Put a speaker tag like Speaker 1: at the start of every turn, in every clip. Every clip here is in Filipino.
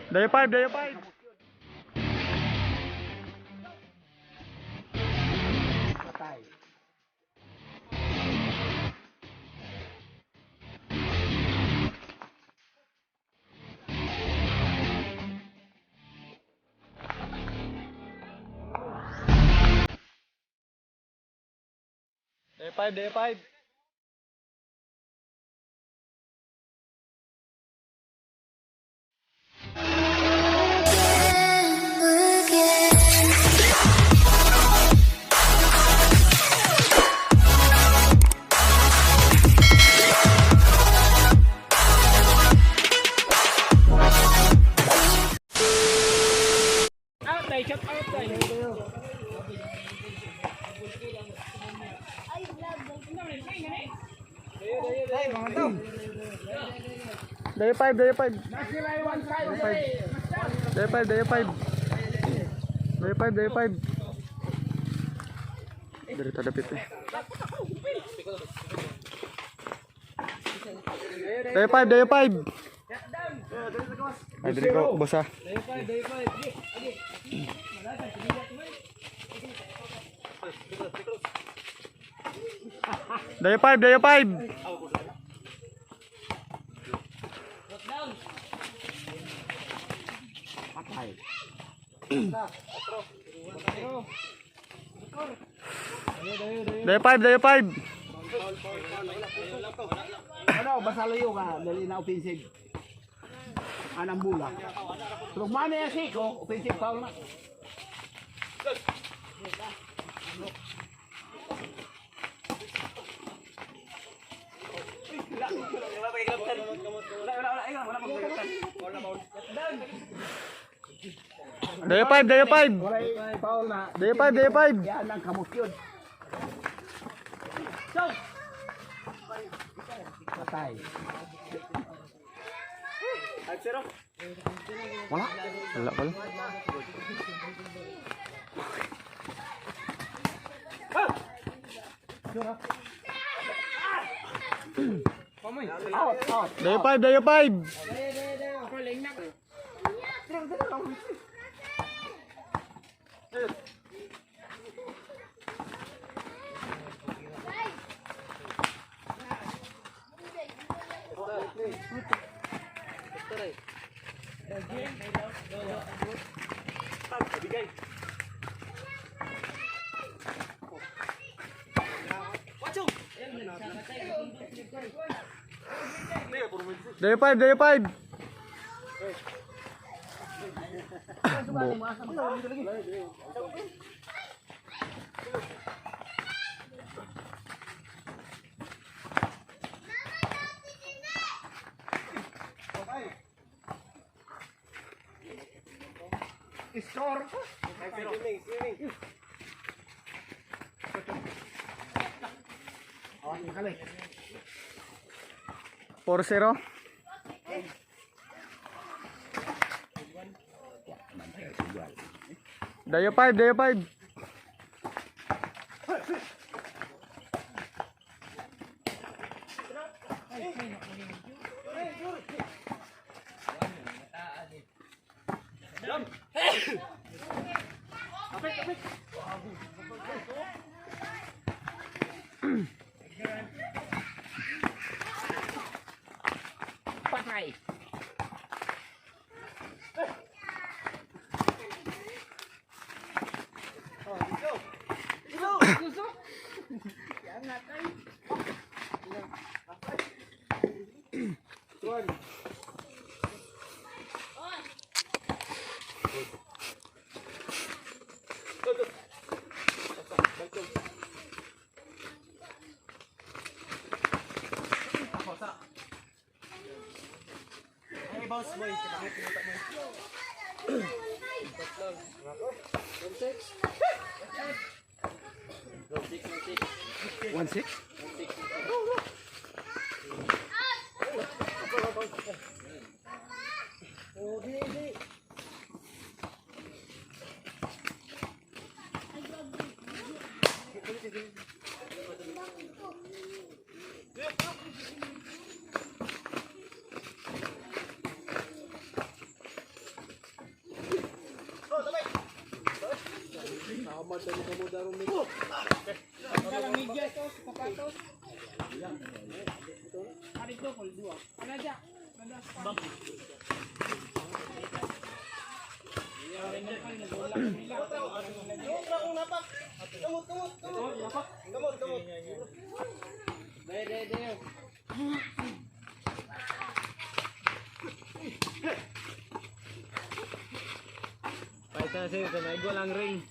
Speaker 1: Dayo 5, dayo 5.
Speaker 2: Patay.
Speaker 1: Dayo 5, dayo 5. Dayo 5, dayo 5. Dayo 5, dayo 5. Dayo 5, dayo 5. Dari tadapit eh. Dayo 5, dayo 5. Ay, dali ko, boss ah.
Speaker 2: Dayo 5, dayo 5.
Speaker 1: Dayo 5, dayo 5.
Speaker 2: Patay.
Speaker 1: Dayo 5, dayo 5.
Speaker 2: Ano, basta layo ka, dali na offensive. Anang bola. Pero mana ya siko, offensive foul na.
Speaker 1: Dayo 5, dayo 5.
Speaker 2: Wala foul na.
Speaker 1: Dayo 5, dayo 5.
Speaker 2: Yan ang kamot yun. Patay. Wala.
Speaker 1: Wala pala.
Speaker 2: Out, out.
Speaker 1: Dayo 5, dayo 5. Dayo 5, dayo 5.
Speaker 2: Score. Oh, kali.
Speaker 1: 4-0. Dayo 5, dayo 5.
Speaker 2: Patay.
Speaker 3: boss boy, kita kita mo.
Speaker 2: 1-6?
Speaker 3: Pahit na sir, may goal ang ring.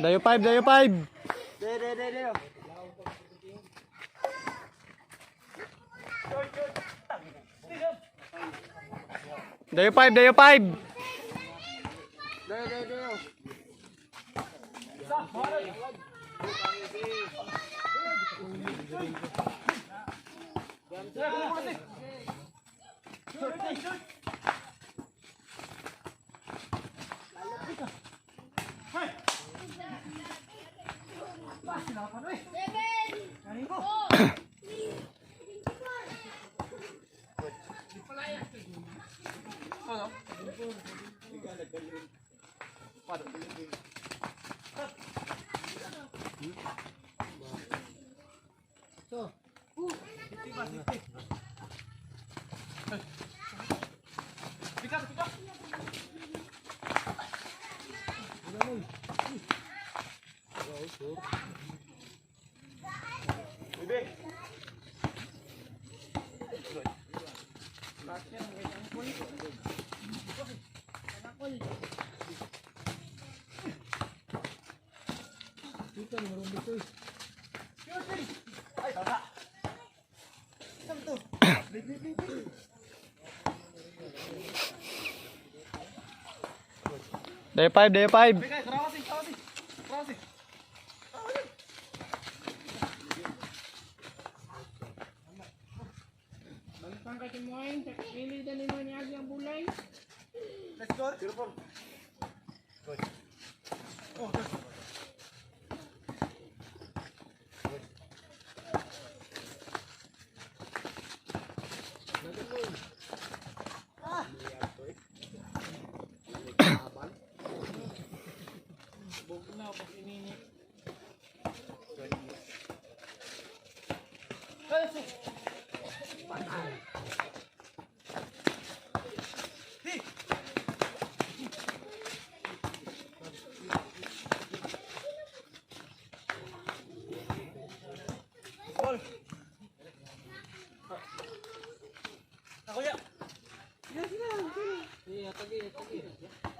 Speaker 1: Dayo 5, dayo 5. Dayo 5, dayo 5. Dayo 5, dayo 5.
Speaker 3: Iya, tagi.